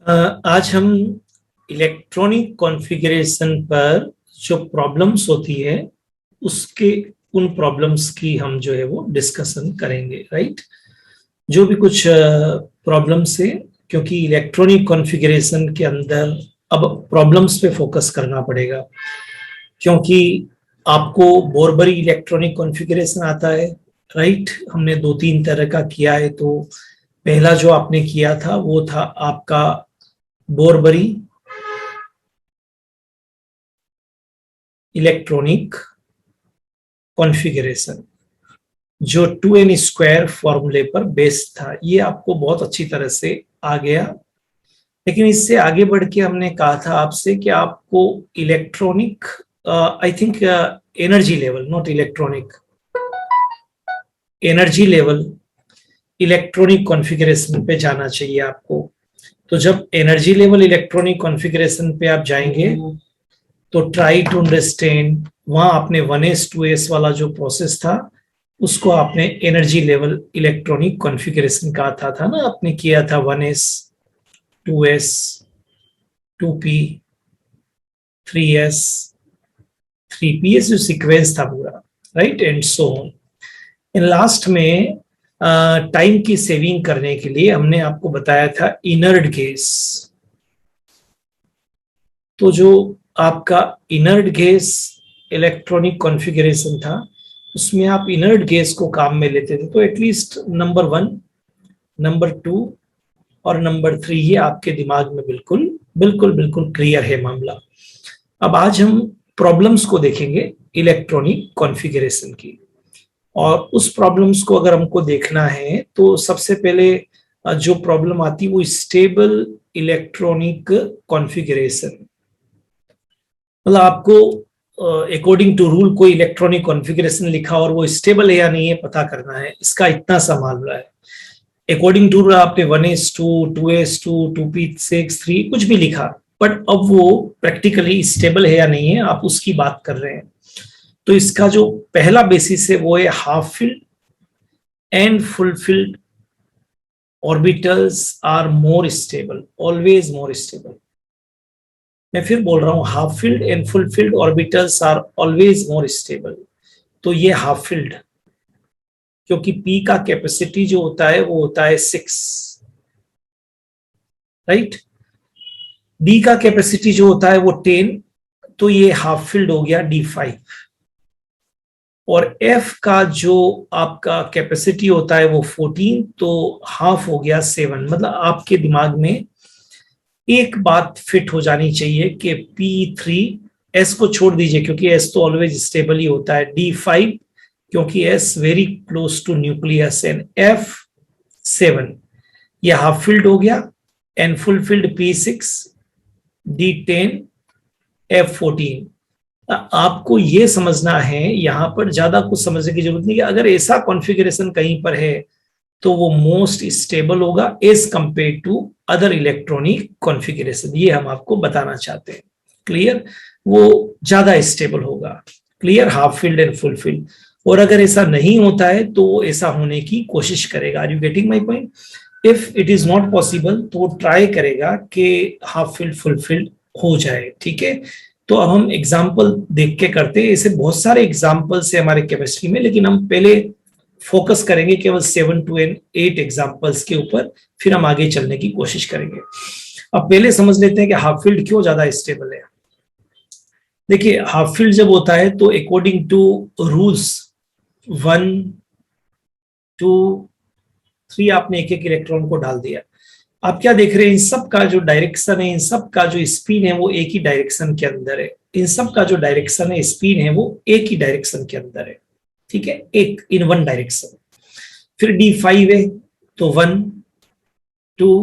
आज हम electronic configuration पर जो प्रॉब्लम्स होती है उसके उन प्रॉब्लम्स की हम जो है वो डिस्कशन करेंगे, राइट। जो भी कुछ प्रॉब्लम्स है, क्योंकि इलेक्ट्रॉनिक कॉन्फ़िगरेशन के अंदर अब प्रॉब्लम्स पे फोकस करना पड़ेगा, क्योंकि आपको बोरबरी इलेक्ट्रॉनिक कॉन्फ़िगरेशन आता है, राइट। हमने 2-3 तरह का किया है। तो पहला जो आपने किया था वो था आपका बोरबरी इलेक्ट्रॉनिक कॉन्फ़िगरेशन, जो 2n स्क्वायर फॉर्मूले पर बेस्ड था। ये आपको बहुत अच्छी तरह से आ गया। लेकिन इससे आगे बढ़ के हमने कहा था आपसे कि आपको electronic, I think energy level, not electronic, energy level electronic configuration पे जाना चाहिए आपको। तो जब एनर्जी लेवल इलेक्ट्रॉनिक कॉन्फ़िगरेशन पे आप जाएंगे तो ट्राई टू अंडरस्टैंड, वहां आपने 1s 2s वाला जो प्रोसेस था उसको आपने एनर्जी लेवल इलेक्ट्रॉनिक कॉन्फ़िगरेशन कहा था ना, आपने किया था 1s 2s 2p 3s 3p, ये जो सीक्वेंस था पूरा, right, and so on. In last में टाइम की सेविंग करने के लिए हमने आपको बताया था इनर्ट गैस। तो जो आपका इनर्ट गैस इलेक्ट्रॉनिक कॉन्फ़िगरेशन था उसमें आप इनर्ट गैस को काम में लेते थे। तो एटलीस्ट नंबर 1, नंबर 2 और नंबर 3 ये आपके दिमाग में बिल्कुल बिल्कुल बिल्कुल क्लियर है मामला। अब आज हम प्रॉब्लम्स को देखेंगे इलेक्ट्रॉनिक कॉन्फ़िगरेशन की, और उस प्रॉब्लम्स को अगर हमको देखना है तो सबसे पहले जो प्रॉब्लम आती है वो स्टेबल इलेक्ट्रॉनिक कॉन्फ़िगरेशन। मतलब आपको अकॉर्डिंग टू रूल कोई इलेक्ट्रॉनिक कॉन्फ़िगरेशन लिखा और वो स्टेबल है या नहीं है पता करना है, इसका इतना सा मामला है। अकॉर्डिंग टू रूल आपने 1s2 2s2 2p6 3 कुछ भी लिखा, बट अब वो प्रैक्टिकली स्टेबल है या नहीं है आप उसकी बात कर रहे हैं। तो इसका जो पहला बेसिस है वो है half filled and full filled orbitals are more stable, always more stable. मैं फिर बोल रहा हूं, half filled and full filled orbitals are always more stable. तो ये हाफ फील्ड, क्योंकि पी का कैपेसिटी जो होता है वो होता है 6, राइट। डी का कैपेसिटी जो होता है वो 10, तो ये हाफ फील्ड हो गया D5। और एफ का जो आपका कैपेसिटी होता है वो 14, तो हाफ हो गया 7। मतलब आपके दिमाग में एक बात फिट हो जानी चाहिए कि P3, S को छोड़ दीजिए क्योंकि S तो ऑलवेज स्टेबल ही होता है, D5 क्योंकि S very close to nucleus, and F7 ये हाफ फील्ड हो गया, and full field P6 D10 F14। आपको ये समझना है, यहां पर ज्यादा कुछ समझने की जरूरत नहीं है। अगर ऐसा कॉन्फ़िगरेशन कहीं पर है तो वो मोस्ट स्टेबल होगा as compared to other electronic configuration. ये हम आपको बताना चाहते हैं, क्लियर। वो ज्यादा स्टेबल होगा, clear, half filled and full field. और अगर ऐसा नहीं होता है तो वो ऐसा होने की कोशिश करेगा। Are you getting my point? If it is not possible तो वो ट्राई करेगा कि हाफ फील्ड फुल फील्ड हो जाए, ठीक है। तो अब हम एग्जाम्पल देख के करते हैं। ऐसे बहुत सारे एग्जाम्पल्स है हमारे केमिस्ट्री में, लेकिन हम पहले फोकस करेंगे केवल 7 to 8 एग्जाम्पल्स के ऊपर, फिर हम आगे चलने की कोशिश करेंगे। अब पहले समझ लेते हैं कि हाफ फील्ड क्यों ज्यादा स्टेबल है। देखिए, हाफ फील्ड जब होता है तो अकॉर्डिंग टू रूल्स 1 2 3 आपने एक एक इलेक्ट्रॉन को डाल दिया। आप क्या देख रहे हैं, इन सब का जो डायरेक्शन है, इन सब का जो स्पिन है वो एक ही डायरेक्शन के अंदर है। इन सब का जो डायरेक्शन है, स्पिन है, वो एक ही डायरेक्शन के अंदर है, ठीक है, एक इन वन डायरेक्शन। फिर D5 है तो 1 2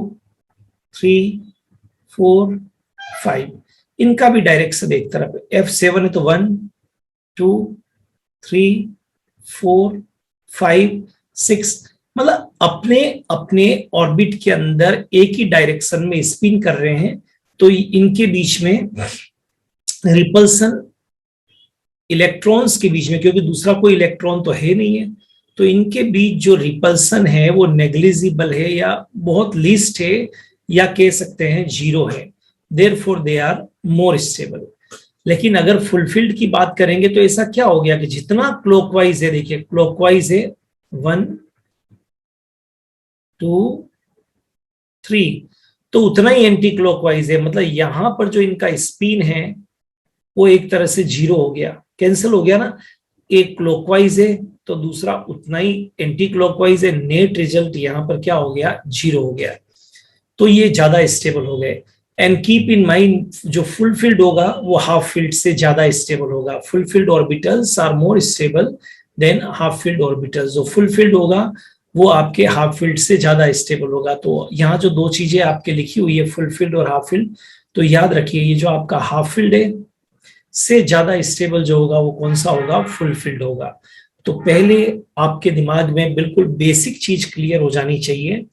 3 4 5, इनका भी डायरेक्शन एक तरफ है। F7 है तो 1 2 3 4 5 6, मतलब अपने अपने ऑर्बिट के अंदर एक ही डायरेक्शन में स्पिन कर रहे हैं। तो इनके बीच में रिपल्सन, इलेक्ट्रॉन्स के बीच में, क्योंकि दूसरा कोई इलेक्ट्रॉन तो है नहीं है, तो इनके बीच जो रिपल्सन है वो नेग्लिजिबल है या बहुत लिस्ट है, या कह सकते हैं जीरो है, therefore they are more stable. लेकिन अगर फुलफिल्ड की बात करेंगे तो ऐसा क्या हो गया कि जितना क्लॉकवाइज है, देखिए क्लॉकवाइज है 1 2 3, तो उतना ही एंटी क्लॉकवाइज है, मतलब यहां पर जो इनका स्पिन है वो एक तरह से जीरो हो गया, कैंसिल हो गया ना। एक क्लॉकवाइज है तो दूसरा उतना ही एंटी क्लॉकवाइज है, नेट रिजल्ट यहां पर क्या हो गया, जीरो हो गया। तो ये ज्यादा स्टेबल हो गए। एंड कीप इन माइंड जो फुलफिल्ड होगा वो हाफ फिल्ड से ज्यादा स्टेबल होगा। Full filled orbitals are more stable than half filled orbitals. जो फुलफिल्ड होगा वो आपके हाफ फील्ड से ज्यादा स्टेबल होगा। तो यहाँ जो दो चीजें आपके लिखी हुई है, फुलफिल्ड और हाफ फील्ड, तो याद रखिए ये जो आपका हाफ फील्ड है से ज्यादा स्टेबल जो होगा वो कौन सा होगा, फुलफिल्ड होगा। तो पहले आपके दिमाग में बिल्कुल बेसिक चीज क्लियर हो जानी चाहिए।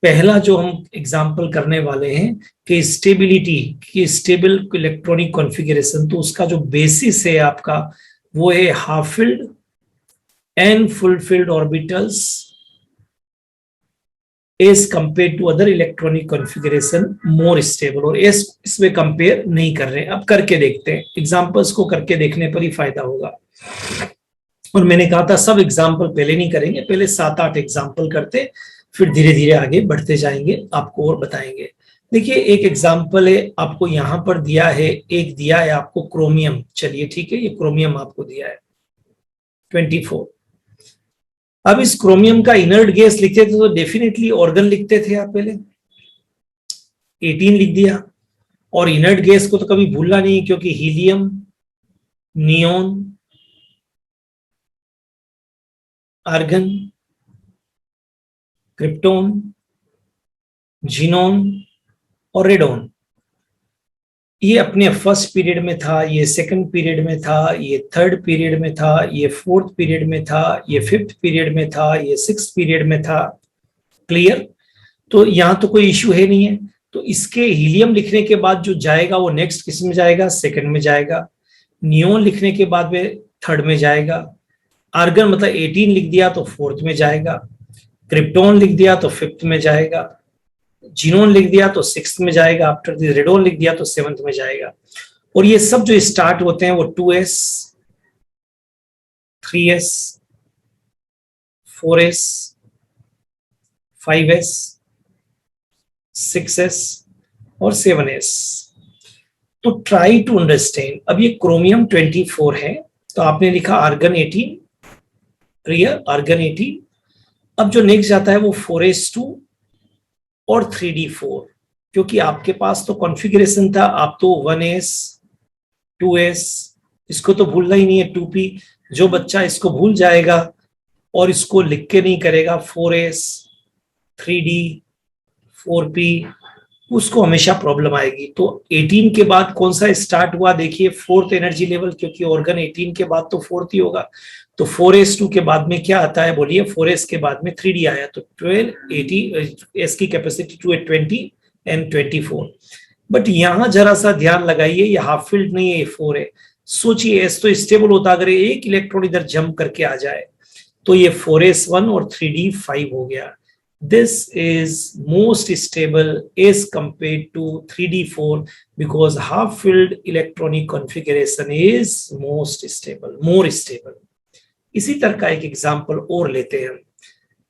पहला जो हम एग्जाम्पल करने वाले हैं कि स्टेबिलिटी की, स्टेबल इलेक्ट्रॉनिक कॉन्फ़िगरेशन, तो उसका जो बेसिस है आपका वो है half filled and full filled orbitals as compared to other electronic configuration more stable. और इसमें कंपेयर नहीं कर रहे हैं, अब करके देखते हैं। एग्जांपल्स को करके देखने पर ही फायदा होगा। और मैंने कहा था सब एग्जाम्पल पहले नहीं करेंगे, पहले 7-8 एग्जाम्पल करते, फिर धीरे धीरे आगे बढ़ते जाएंगे, आपको और बताएंगे। देखिए एक एग्जाम्पल है आपको यहाँ पर दिया है, एक दिया है आपको क्रोमियम। चलिए ठीक है, ये क्रोमियम आपको दिया है 24। अब इस क्रोमियम का इनर्ट गैस लिखते थे तो डेफिनेटली ऑर्गन लिखते थे आप, पहले 18 लिख दिया। और इनर्ट गैस को तो कभी भूलना नहीं, क्योंकि helium, neon, argon, krypton, xenon और रेडोन, ये अपने फर्स्ट पीरियड में था, ये सेकंड पीरियड में था, ये थर्ड पीरियड में था, ये फोर्थ पीरियड में था, ये फिफ्थ पीरियड में था, ये सिक्स्थ पीरियड में था। क्लियर? तो यहां तो कोई इश्यू है नहीं है। तो इसके हीलियम लिखने के बाद जो जाएगा वो नेक्स्ट किस में जाएगा, सेकंड में जाएगा। नियोन लिखने के बाद में थर्ड में जाएगा। आर्गन मतलब 18 लिख दिया तो फोर्थ में जाएगा। क्रिप्टोन लिख दिया तो फिफ्थ में जाएगा। जीनोन लिख दिया तो सिक्स्थ में जाएगा। आफ्टर दिस रेडोन लिख दिया तो सेवंथ में जाएगा। और ये सब जो स्टार्ट होते हैं वो 2s, 3s, 4s, 5s, 6s और 7s। तो ट्राई टू अंडरस्टैंड। अब ये क्रोमियम 24 है, तो आपने लिखा आर्गन 18, क्लियर, आर्गन 18। अब जो नेक्स्ट जाता है वो 4s2 और 3d4, क्योंकि आपके पास तो कॉन्फ़िगरेशन था, आप तो 1s 2s, इसको तो भूलना ही नहीं है 2p। जो बच्चा इसको भूल जाएगा और इसको लिख के नहीं करेगा 4s 3d 4p, उसको हमेशा प्रॉब्लम आएगी। तो 18 के बाद कौन सा स्टार्ट हुआ, देखिए फोर्थ एनर्जी लेवल, क्योंकि ऑर्गन 18 के बाद तो फोर्थ ही होगा। तो 4s2 के बाद में क्या आता है, बोलिए। 4s के बाद में 3d आया, तो 12 80 s की कैपेसिटी 2 20 एंड 24। बट यहां जरा सा ध्यान लगाइए, ये हाफ फील्ड नहीं है, ये 4 है। सोचिए एस तो स्टेबल होता, अगर एक इलेक्ट्रॉन इधर जंप करके आ जाए तो ये 4s1 और 3d5 हो गया। This is most stable as compared to 3d4 because half-filled electronic configuration is most stable, more stable. इसी तरह का एक एग्जांपल और लेते हैं हम,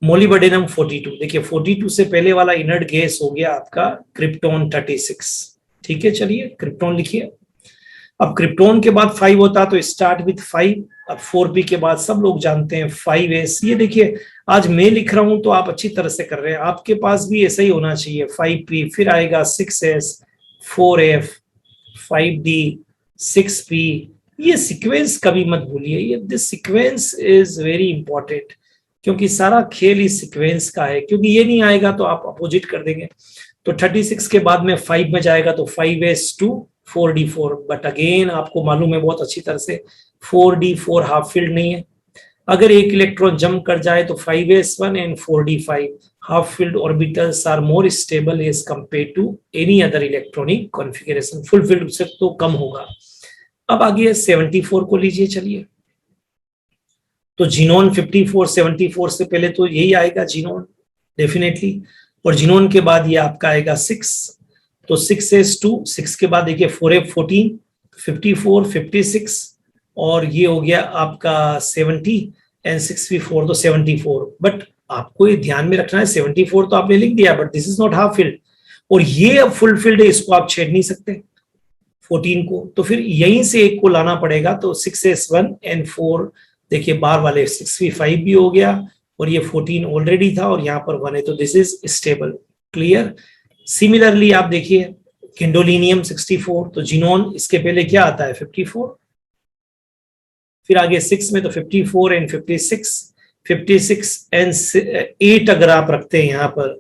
मोलिबडेनम 42। देखिए 42 से पहले वाला इनर्ट गैस हो गया आपका क्रिप्टोन 36। ठीक है, चलिए क्रिप्टोन लिखिए। अब क्रिप्टोन के बाद 5 होता तो स्टार्ट विथ 5। अब 4p के बाद सब लोग जानते हैं 5s। ये देखिए आज मैं लिख रहा हूं तो आप अच्छी तरह से कर रहे हैं, आपके पास भी ऐसा ही होना चाहिए। 5p, फिर आएगा 6s, 4f, 5d, 6p। ये सीक्वेंस कभी मत भूलिए, ये this sequence is very important, क्योंकि सारा खेल इस सीक्वेंस का है। क्योंकि ये नहीं आएगा तो आप अपोजिट कर देंगे। तो 36 के बाद में 5 में जाएगा तो 5s2 4d4। बट अगेन आपको मालूम है बहुत अच्छी तरह से 4d4 हाफ फील्ड नहीं है। अगर एक इलेक्ट्रॉन जंप कर जाए तो 5s1 and 4d5 half filled orbitals are more stable as compared to any other electronic configuration. Full filled से तो कम होगा। अब आगे 74 को लीजिए, चलिए। तो जीनोन 54 74 से पहले तो यही आएगा जीनोन डेफिनेटली। और जिनोन के बाद ये आपका आएगा 6, तो 6s2, 6 के बाद देखिए 4f14, 54, 56, और ये हो गया आपका 70 एंड 6v4 तो 74। बट आपको ये ध्यान में रखना है 74 तो आपने लिख दिया, but this is not half filled, और ये अब फुल फिल्ड है, इसको आप छेड़ नहीं सकते 14 को, तो फिर यहीं से एक को लाना पड़ेगा। तो 6s1 एंड 4 देखिए बार वाले 6v5 भी हो गया, और ये 14 ऑलरेडी था और यहाँ पर 1 है, तो this is stable. Clear. Similarly आप देखिए किंडोलिनियम 64, तो जिनोन इसके पहले क्या आता है 54, फिर आगे 6 में तो 54 एंड 56, 56 एंड 8 अगर आप रखते हैं यहाँ पर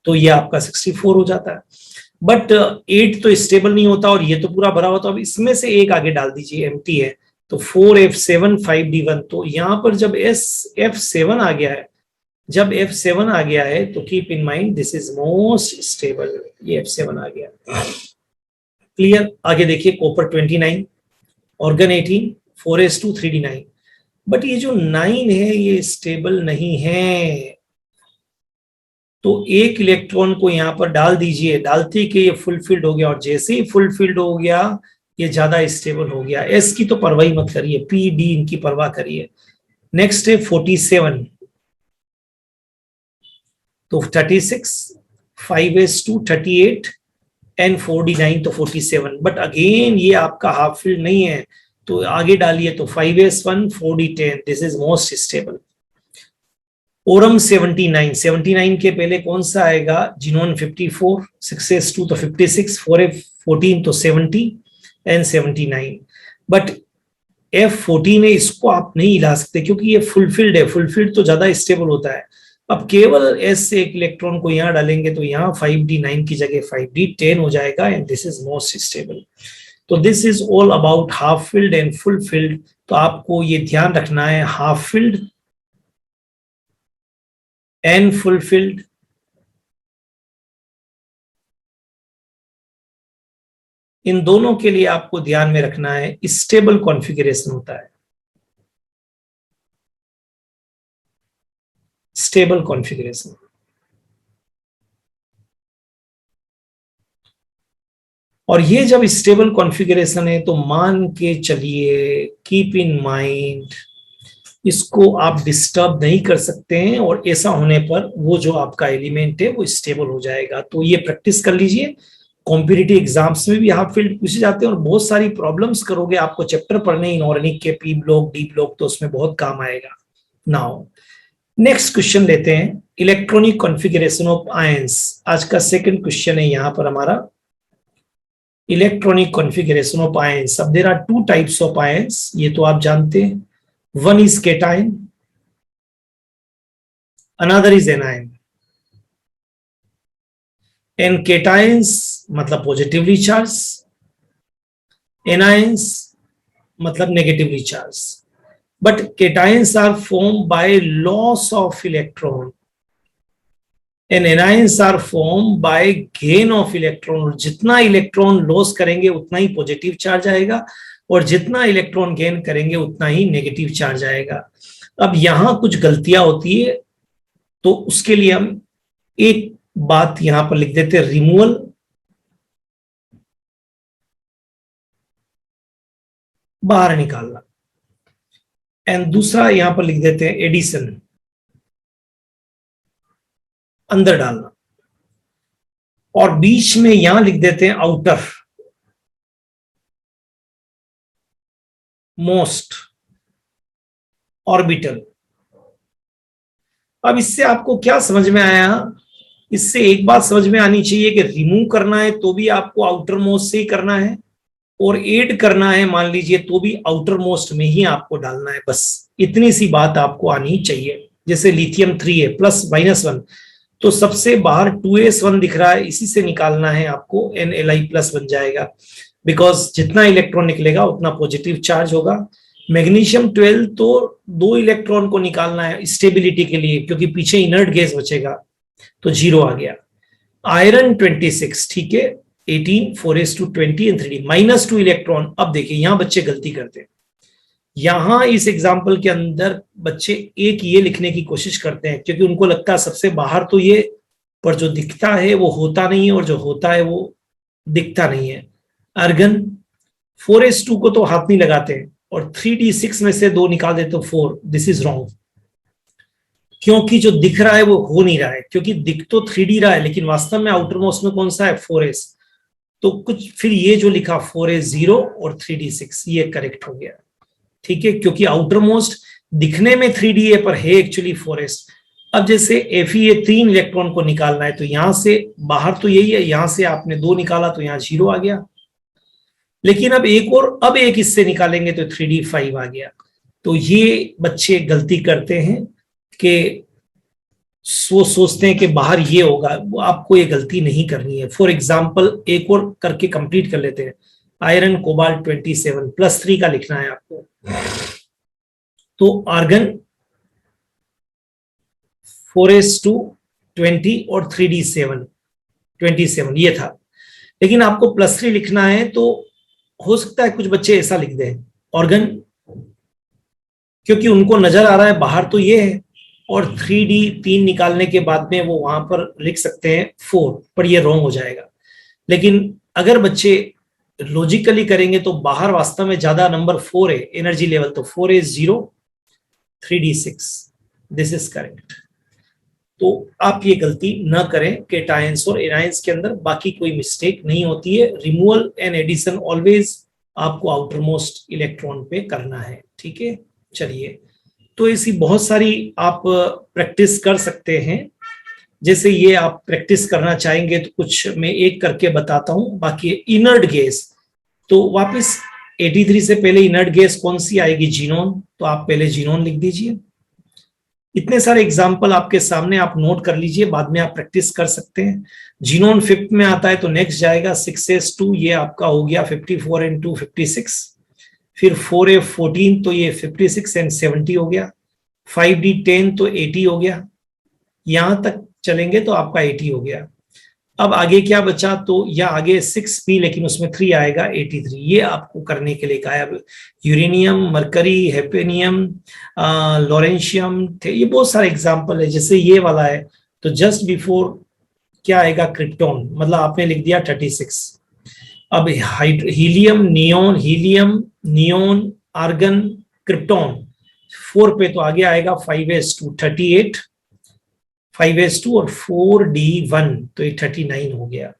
तो ये आपका 64 हो जाता है। बट 8 तो स्टेबल नहीं होता और ये तो पूरा भरा हुआ, तो अब इसमें से एक आगे डाल दीजिए, एम्प्टी है, तो 4f7 5d1। तो यहां पर जब f7 आ गया है, जब f7 आ गया है तो keep in mind this is most stable, ये f7 आ गया। क्लियर। आगे देखिए copper 29, organ 18, 4s2 3d9। But ये जो 9 है ये स्टेबल नहीं है, तो एक इलेक्ट्रॉन को यहां पर डाल दीजिए, डालते कि ये फुलफिल्ड हो गया, और जैसे ही फुलफिल्ड हो गया ये ज्यादा स्टेबल हो गया। एस की तो परवाह ही मत करिए, पी डी इनकी परवाह करिए। नेक्स्ट है 47, तो 36, 5s2 38 एंड 4d9 तो 47। बट अगेन ये आपका हाफ फील्ड नहीं है, तो आगे डालिए, तो 5s1 4d10, this is most stable. Oram 79, 79 के पहले कौन सा आएगा, जिनोन 54, 6s2 तो 56, 4f14 तो 70 एंड 79। बट f14 है, इसको आप नहीं हिला सकते क्योंकि ये फुलफिल्ड है, फुलफिल्ड तो ज्यादा स्टेबल होता है। अब केवल s से एक इलेक्ट्रॉन को यहां डालेंगे तो यहाँ 5d9 की जगह 5d10 हो जाएगा, and this is most stable. तो this is all about half filled and full filled. तो आपको ये ध्यान रखना है, हाफ फिल्ड एंड फुलफिल्ड इन दोनों के लिए आपको ध्यान में रखना है स्टेबल कॉन्फ़िगरेशन होता है, स्टेबल कॉन्फ़िगरेशन। और ये जब स्टेबल कॉन्फ़िगरेशन है तो मान के चलिए, कीप इन माइंड, इसको आप डिस्टर्ब नहीं कर सकते हैं, और ऐसा होने पर वो जो आपका एलिमेंट है वो स्टेबल हो जाएगा। तो ये प्रैक्टिस कर लीजिए, कॉम्पिटिटिव एग्जाम्स में भी हाफ फील्ड पूछे जाते हैं, और बहुत सारी प्रॉब्लम्स करोगे, आपको चैप्टर पढ़ने इनऑर्गेनिक के पी ब्लॉक डी ब्लॉक, तो उसमें बहुत काम आएगा। नाउ नेक्स्ट क्वेश्चन लेते हैं, इलेक्ट्रॉनिक कॉन्फ़िगरेशन ऑफ आयंस। आज का सेकंड क्वेश्चन है यहां पर हमारा, इलेक्ट्रॉनिक कॉन्फ़िगरेशन ऑफ आयंस। अब there are two types of ions, ये तो आप जानते हैं, one is cation, another is anion, and cations मतलब positively charged, anions मतलब negatively charged, but cations are formed by loss of electron and anions are formed by gain of electron। जितना electron loss करेंगे उतना ही positive charge आएगा, और जितना electron gain करेंगे उतना ही नेगेटिव चार्ज आएगा। अब यहां कुछ गलतियां होती है, तो उसके लिए हम एक बात यहां पर लिख देते हैं, रिमूवल, बाहर निकालना, एंड दूसरा यहां पर लिख देते हैं एडिशन, अंदर डालना, और बीच में यहां लिख देते हैं आउटर मोस्ट ऑर्बिटल। अब इससे आपको क्या समझ में आया, इससे एक बात समझ में आनी चाहिए कि रिमूव करना है तो भी आपको आउटर मोस्ट से ही करना है, और ऐड करना है मान लीजिए तो भी आउटर मोस्ट में ही आपको डालना है। बस इतनी सी बात आपको आनी चाहिए। जैसे लिथियम 3 है प्लस -1, तो सबसे बाहर 2s1 दिख रहा है, इसी से निकालना है आपको, NLi प्लस बन जाएगा, बिकॉज जितना इलेक्ट्रॉन निकलेगा उतना पॉजिटिव चार्ज होगा। मैग्नीशियम 12 तो 2 इलेक्ट्रॉन को निकालना है स्टेबिलिटी के लिए, क्योंकि पीछे इनर्ट गैस बचेगा, तो 0 आ गया। आयरन 26, ठीक है, 18, 4s2 20 एंड 3d -2 इलेक्ट्रॉन। अब देखिए यहां बच्चे गलती करते हैं, यहां इस एग्जाम्पल के अंदर बच्चे एक ये लिखने की कोशिश करते हैं, क्योंकि उनको लगता है सबसे बाहर तो ये पर जो दिखता है वो होता नहीं है और जो होता है वो दिखता नहीं है। आर्गन 4s2 को तो हाथ नहीं लगाते और 3d6 में से 2 निकाल देते तो 4। दिस इज रॉन्ग, क्योंकि जो दिख रहा है वो हो नहीं रहा है, क्योंकि दिख तो 3d रहा है लेकिन वास्तव में आउटर मोस्ट में कौन सा है 4s। तो कुछ फिर ये जो लिखा 4s0 और 3d6 ये करेक्ट हो गया, ठीक है, क्योंकि आउटर मोस्ट दिखने में 3d है पर है एक्चुअली 4s। अब जैसे Fe 3 इलेक्ट्रॉन को निकालना है तो यहां से बाहर तो यही है, यहां से आपने 2 निकाला तो यहां 0 आ गया, लेकिन अब एक इससे निकालेंगे तो 3d5 आ गया। तो ये बच्चे गलती करते हैं कि वो सोचते हैं कि बाहर ये होगा, वो आपको ये गलती नहीं करनी है। फॉर एग्जाम्पल एक और करके कंप्लीट कर लेते हैं। आयरन कोबाल्ट 27 +3 का लिखना है आपको। तो आर्गन 4s2 20 और 3d7 27 ये था, लेकिन आपको +3 लिखना है तो हो सकता है कुछ बच्चे ऐसा लिख दें ऑर्गन, क्योंकि उनको नजर आ रहा है बाहर तो ये है, और 3d3 निकालने के बाद में वो वहां पर लिख सकते हैं 4, पर ये रॉन्ग हो जाएगा। लेकिन अगर बच्चे लॉजिकली करेंगे तो बाहर वास्तव में ज्यादा नंबर 4 है एनर्जी लेवल, तो 4s0 3d6 this is correct. तो आप ये गलती न करें केटायंस और एनायंस के अंदर, बाकी कोई मिस्टेक नहीं होती है। रिमूवल एंड एडिशन ऑलवेज आपको आउटर मोस्ट इलेक्ट्रॉन पे करना है, ठीक है। चलिए, तो ऐसी बहुत सारी आप प्रैक्टिस कर सकते हैं। जैसे ये आप प्रैक्टिस करना चाहेंगे तो कुछ मैं एक करके बताता हूं। बाकी इनर्ट गैस, तो वापस 83 से पहले इनर्ट गैस कौन सी आएगी, जीनोन, तो आप पहले जीनोन लिख दीजिए। इतने सारे एग्जाम्पल आपके सामने, आप नोट कर लीजिए, बाद में आप प्रैक्टिस कर सकते हैं। जीनोन 5th में आता है तो नेक्स्ट जाएगा 6s2, ये आपका हो गया 54 and 2 56। फिर 4f14 तो ये 56 and 70 हो गया। 5d10 तो 80 हो गया। यहां तक चलेंगे तो आपका 80 हो गया। अब आगे क्या बचा, तो या आगे 6p लेकिन उसमें 3 आएगा 83, ये आपको करने के लिए कहा है। यूरेनियम, मरकरी, हेपेनियम, लॉरेंशियम थे, ये बहुत सारे एग्जाम्पल है। जैसे ये वाला है तो जस्ट बिफोर क्या आएगा, क्रिप्टॉन, मतलब आपने लिख दिया 36। अब हीलियम, नियोन, आर्गन, क्रिप्टॉन 4 पे तो आगे आएगा 5s2 38, 5s2 और 4d1 तो ये 39 हो गया।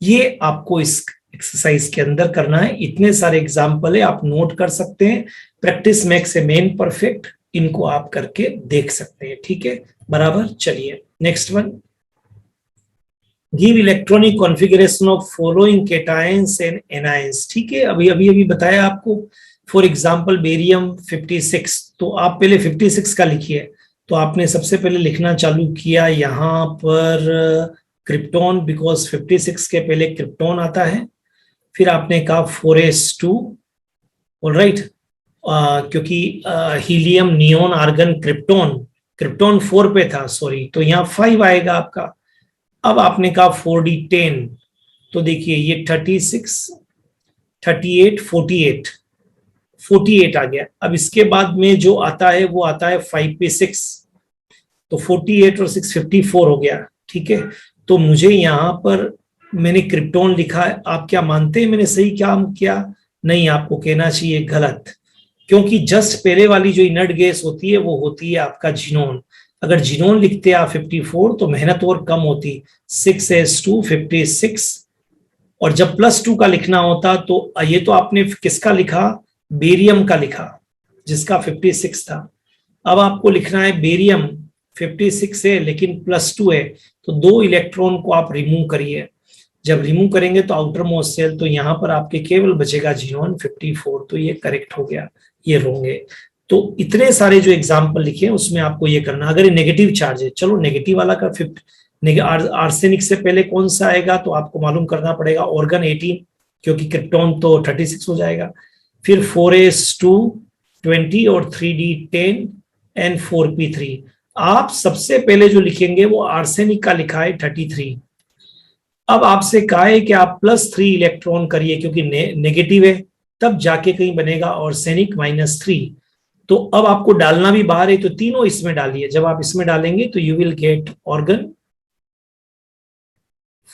ये आपको इस एक्सरसाइज के अंदर करना है। इतने सारे एग्जाम्पल है, आप नोट कर सकते हैं। Practice makes a man perfect, इनको आप करके देख सकते हैं, ठीक है, बराबर। चलिए next one, give electronic configuration of following cations and anions, ठीक है, अभी बताया आपको। फॉर एग्जाम्पल बेरियम 56, तो आप पहले 56 का लिखिए। तो आपने सबसे पहले लिखना चालू किया यहाँ पर क्रिप्टॉन, बिकॉज 56 के पहले क्रिप्टॉन आता है। फिर आपने कहा 4s2, ऑलराइट, क्योंकि हीलियम, नियोन, आर्गन, क्रिप्टॉन 4 पे था, सॉरी, तो यहाँ 5 आएगा आपका। अब आपने कहा 4d10, तो देखिए ये 36, 38, 48 आ गया। अब इसके बाद में जो आता है वो आता है 5 पे 6, तो 48 और 6 54 हो गया, ठीक है। तो मुझे यहाँ पर मैंने क्रिप्टॉन लिखा है, आप क्या मानते हैं मैंने सही काम किया? नहीं, आपको कहना चाहिए गलत, क्योंकि जस्ट पहले वाली जो इनर्ट गैस होती है वो होती है आपका जीनोन। अगर जीनोन लिखते आप 54 तो मेहनत और कम होती, 6s2 56, और जब +2 का लिखना होता तो ये तो आपने किसका लिखा, बेरियम का लिखा, जिसका 56 था। अब आपको लिखना है बेरियम 56 है लेकिन +2 है, तो 2 इलेक्ट्रॉन को आप रिमूव करिए। जब रिमूव करेंगे तो आउटर मोस्ट सेल, तो यहाँ पर आपके केवल बचेगा जीनोन 54, तो ये करेक्ट हो गया, ये रॉन्ग है। तो इतने सारे जो एग्जाम्पल लिखे उसमें आपको ये करना। अगर ये नेगेटिव चार्ज है, चलो नेगेटिव वाला का आर्सेनिक से पहले कौन सा आएगा, तो आपको मालूम करना पड़ेगा ऑर्गन 18, क्योंकि क्रिप्टॉन तो 36 हो जाएगा। फिर 4s2 20 और 3d10 एंड 4p3। आप सबसे पहले जो लिखेंगे वो आर्सेनिक का लिखा है 33। अब आपसे कहा है कि आप +3 इलेक्ट्रॉन करिए, क्योंकि नेगेटिव है, तब जाके कहीं बनेगा आर्सेनिक -3। तो अब आपको डालना भी बाहर है, तो तीनों इसमें डालिए। जब आप इसमें डालेंगे तो you will get organ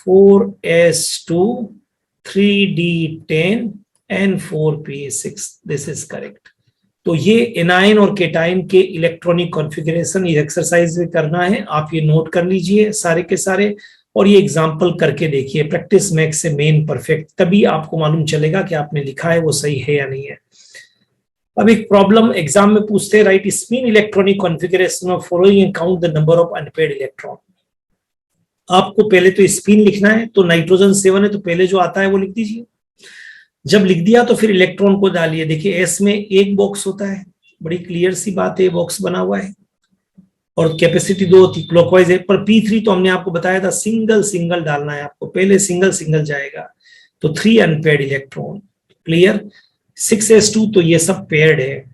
4s2 3d10 and 4p6, this is correct. तो ये एनाइन और केटाइन के इलेक्ट्रॉनिक कॉन्फ़िगरेशन इस एक्सरसाइज में करना है, आप ये नोट कर लीजिए सारे के सारे, और ये एग्जाम्पल करके देखिए। Practice makes a man perfect, तभी आपको मालूम चलेगा कि आपने लिखा है वो सही है या नहीं है। अब एक प्रॉब्लम एग्जाम में पूछते हैं, right spin electronic configuration of following and count the number of unpaired electron. आपको पहले तो स्पिन लिखना है, तो नाइट्रोजन 7 है तो पहले जो आता है वो लिख दीजिए। जब लिख दिया तो फिर इलेक्ट्रॉन को डालिए। देखिए एस में एक बॉक्स होता है, बड़ी क्लियर सी बात है, बॉक्स बना हुआ है, और कैपेसिटी 2 थी, क्लॉकवाइज है। पर P3 तो हमने आपको बताया था सिंगल सिंगल डालना है आपको, पहले सिंगल सिंगल जाएगा, तो 3 अनपेयर्ड इलेक्ट्रॉन। क्लियर। 6s2 तो ये सब पेयर्ड है।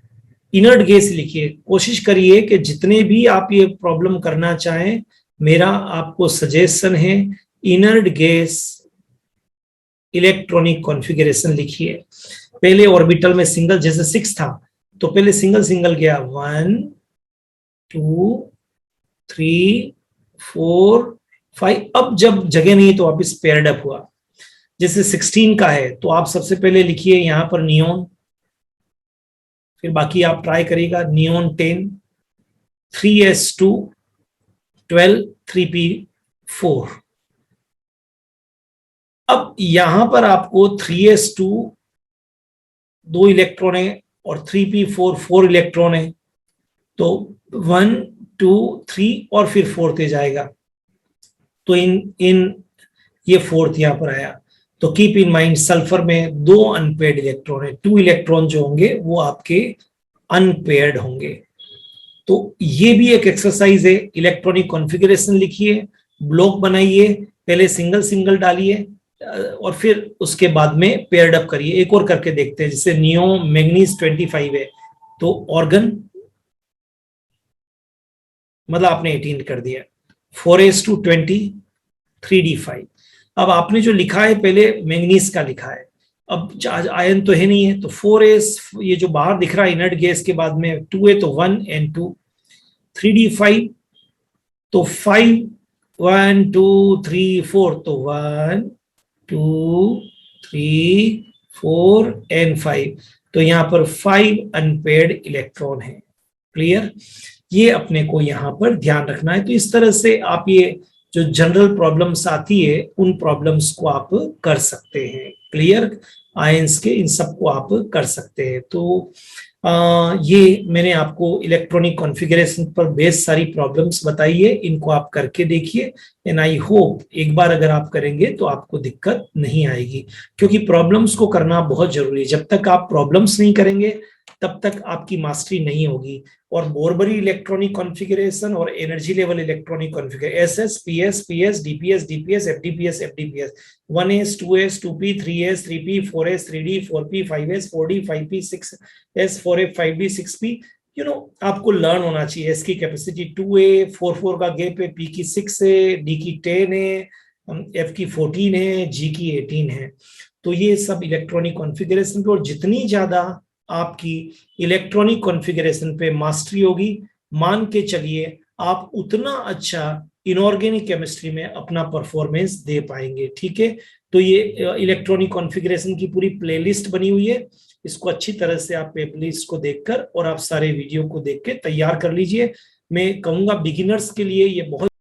इनर्ट गैस लिखिए, कोशिश करिए कि जितने भी आप ये प्रॉब्लम करना चाहें, मेरा आपको सजेशन है इनर्ट गैस इलेक्ट्रॉनिक कॉन्फ़िगरेशन लिखिए। पहले ऑर्बिटल में सिंगल, जैसे 6 था तो पहले सिंगल सिंगल गया, 1 2 3 4 5। अब जब जगह नहीं तो वापिस पेयर्ड अप हुआ। जैसे 16 का है तो आप सबसे पहले लिखिए यहां पर नियोन, फिर बाकी आप ट्राई करिएगा। Neon 10, 3s2 12, 3p4। अब यहां पर आपको 3s2 2 इलेक्ट्रॉन है और 3p4 4 इलेक्ट्रॉन है, तो 1 2 3 और फिर 4th जाएगा, तो इन ये 4th यहां पर आया। तो कीप इन माइंड सल्फर में 2 अनपेयर्ड इलेक्ट्रॉन है, 2 इलेक्ट्रॉन जो होंगे वो आपके अनपेयर्ड होंगे। तो ये भी एक एक्सरसाइज है। इलेक्ट्रॉनिक कॉन्फ़िगरेशन लिखिए, ब्लॉक बनाइए, पहले सिंगल सिंगल डालिए और फिर उसके बाद में पेयर्ड अप करिए। एक और करके देखते हैं, जैसे नियो मैग्नीज 25 है तो ऑर्गन, मतलब आपने 18 कर दिया। 4s2 20, 3d5। अब आपने जो लिखा है पहले मैग्नीज का लिखा है, अब आयन तो है नहीं है, तो 4s ये जो बाहर दिख रहा है इनर्ट गैस के बाद में 2 है तो 1 and 2। 3d5 तो 5 1 2 3 4, तो 1 2 3 4 and 5, तो यहां पर 5 अनपेयर्ड इलेक्ट्रॉन है। क्लियर। ये अपने को यहां पर ध्यान रखना है। तो इस तरह से आप ये जो जनरल प्रॉब्लम्स आती है उन प्रॉब्लम्स को आप कर सकते हैं। क्लियर। आयंस के इन सब को आप कर सकते हैं। तो ये मैंने आपको इलेक्ट्रॉनिक कॉन्फ़िगरेशन पर बेस सारी प्रॉब्लम्स बताई है, इनको आप करके देखिए। एंड आई होप एक बार अगर आप करेंगे तो आपको दिक्कत नहीं आएगी, क्योंकि प्रॉब्लम्स को करना बहुत जरूरी है। जब तक आप प्रॉब्लम्स नहीं करेंगे तब तक आपकी मास्टरी नहीं होगी। और बोरबरी इलेक्ट्रॉनिक कॉन्फ़िगरेशन और energy level electronic configuration, s s p s p s d p s d p s f d p s f d p s, 1s 2s 2p 3s 3p 4s 3d 4p 5s 4d 5p 6s 4f 5d 6p। आपको लर्न होना चाहिए। S की capacity 2 है, 4 का gap है, P की 6 है, D की 10 है, एफ की 14 है, जी की 18 है। तो ये सब इलेक्ट्रॉनिक कॉन्फ़िगरेशन पे, और जितनी ज्यादा आपकी इलेक्ट्रॉनिक कॉन्फ़िगरेशन पे मास्टरी होगी, मान के चलिए आप उतना अच्छा इनऑर्गेनिक केमिस्ट्री में अपना परफॉर्मेंस दे पाएंगे। ठीक है। तो ये इलेक्ट्रॉनिक कॉन्फ़िगरेशन की पूरी प्लेलिस्ट बनी हुई है, इसको अच्छी तरह से आप प्लेलिस्ट को देखकर और आप सारे वीडियो को देख के तैयार कर लीजिए। मैं कहूंगा बिगिनर्स के लिए ये बहुत